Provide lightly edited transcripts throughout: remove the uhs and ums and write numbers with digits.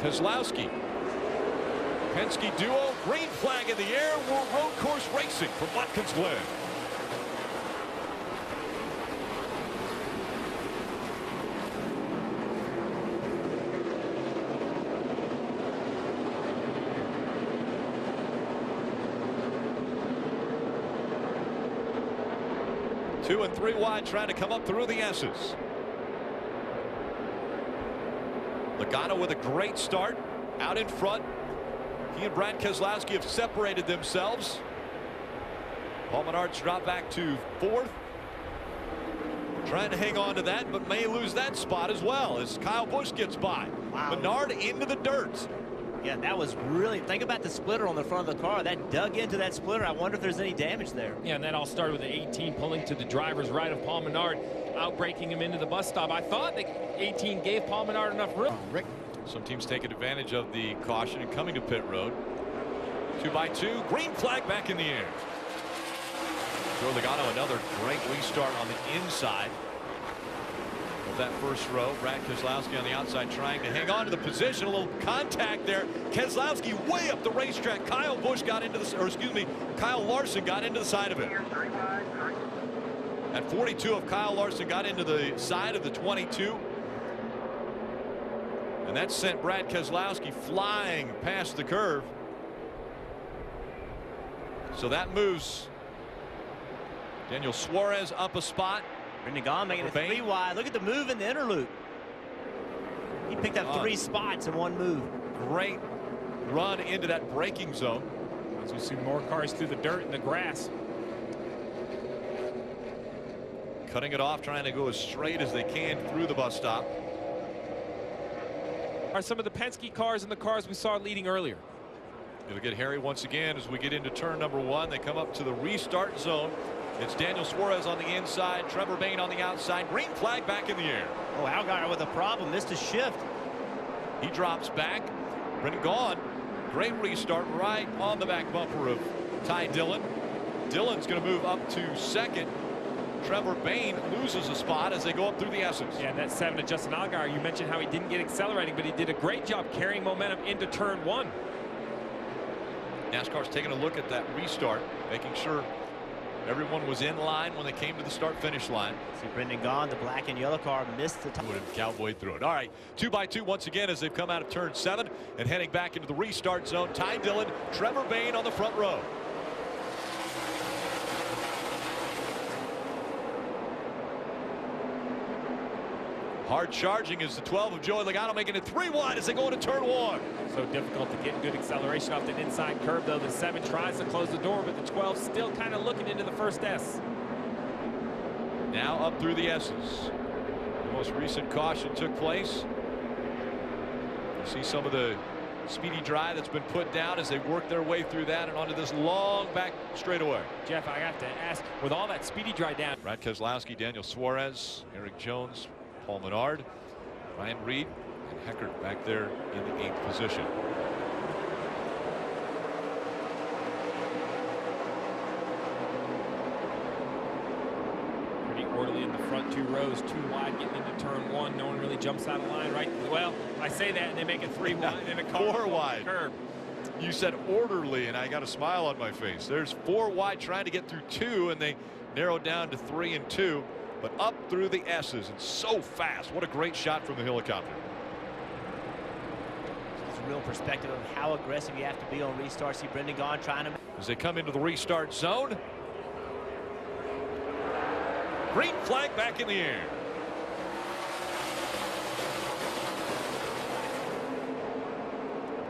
Keselowski. Penske duo, green flag in the air. We're road course racing from Watkins, Glen. Two and three wide, trying to come up through the S's. Logano with a great start out in front. He and Brad Keselowski have separated themselves. Paul Menard's dropped back to fourth. Trying to hang on to that, but may lose that spot as well as Kyle Busch gets by. Wow. Menard into the dirt. Yeah, that was really, think about the splitter on the front of the car. That dug into that splitter. I wonder if there's any damage there. Yeah, and that all started with the 18 pulling to the driver's right of Paul Menard, outbraking him into the bus stop. I thought the 18 gave Paul Menard enough room. Rick. Some teams taking advantage of the caution and coming to pit road. 2 by 2, green flag back in the air. Joe Logano, another great restart on the inside of that first row. Brad Keselowski on the outside trying to hang on to the position. A little contact there. Keselowski way up the racetrack. Kyle Busch got into the, or excuse me, Kyle Larson got into the side of it. At 42 of Kyle Larson got into the side of the 22. And that sent Brad Keselowski flying past the curve. So that moves Daniel Suarez up a spot. Brendan Gaughan making it 3 wide. Look at the move in the inner loop. He picked up 3 spots in one move. Great run into that braking zone. As we see more cars through the dirt and the grass. Cutting it off, trying to go as straight as they can through the bus stop. Are some of the Penske cars and the cars we saw leading earlier. It'll get hairy once again as we get into turn number 1. They come up to the restart zone. It's Daniel Suarez on the inside, Trevor Bayne on the outside. Green flag back in the air. Oh, Allgaier with a problem, missed a shift. He drops back. Brendan Gaughan, great restart right on the back bumper of Ty Dillon. Dillon's going to move up to second. Trevor Bayne loses a spot as they go up through the S's. Yeah, and that 7 to Justin Allgaier. You mentioned how he didn't get accelerating, but he did a great job carrying momentum into turn 1. NASCAR's taking a look at that restart, making sure everyone was in line when they came to the start-finish line. See Brendan Gaughan, the black and yellow car, missed the top. Cowboy through it. All right, 2 by 2 once again as they've come out of turn 7 and heading back into the restart zone. Ty Dillon, Trevor Bayne on the front row. Hard charging is the 12 of Joey Logano, making it 3 wide as they go into turn 1. So difficult to get good acceleration off that inside curve, though. The 7 tries to close the door, but the 12 still kind of looking into the first S. Now up through the S's. The most recent caution took place. You see some of the speedy dry that's been put down as they work their way through that and onto this long back straightaway. Jeff, I have to ask, with all that speedy dry down. Brad Keselowski, Daniel Suarez, Eric Jones, Paul Menard, Ryan Reed, and Heckert back there in the 8th position. Pretty orderly in the front 2 rows, 2 wide getting into turn 1. No one really jumps out of line, right? Well, I say that and they make it 3 wide and a car 4 wide. Curve. You said orderly and I got a smile on my face. There's 4 wide trying to get through 2 and they narrowed down to 3 and 2. But up through the S's and so fast. What a great shot from the helicopter. It's a real perspective of how aggressive you have to be on restart. See Brendan Gaughan trying to. As they come into the restart zone. Green flag back in the air.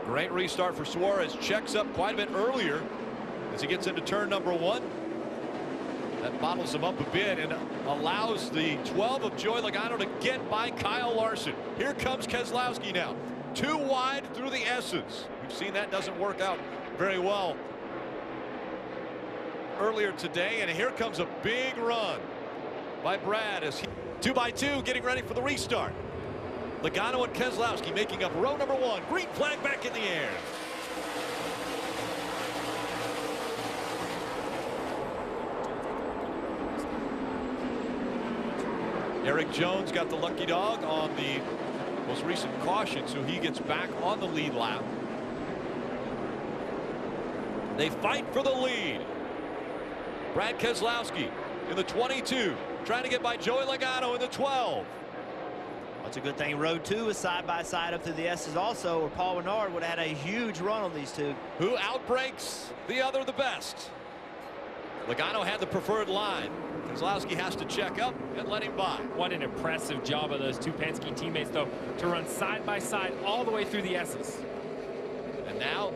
Great restart for Suarez. Checks up quite a bit earlier as he gets into turn number 1. That bottles him up a bit and allows the 12 of Joey Logano to get by Kyle Larson. Here comes Keselowski now. 2 wide through the S's. We've seen that doesn't work out very well earlier today. And here comes a big run by Brad as he 2 by 2 getting ready for the restart. Logano and Keselowski making up row number 1. Green flag back in the air. Eric Jones got the lucky dog on the most recent caution, so he gets back on the lead lap. They fight for the lead. Brad Keselowski in the 22, trying to get by Joey Logano in the 12. That's a good thing road 2 is side by side up through the S's also, where Paul Menard would have had a huge run on these two. Who outbreaks the other the best? Logano had the preferred line. Keselowski has to check up and let him by. What an impressive job of those two Penske teammates, though, to run side by side all the way through the S's. And now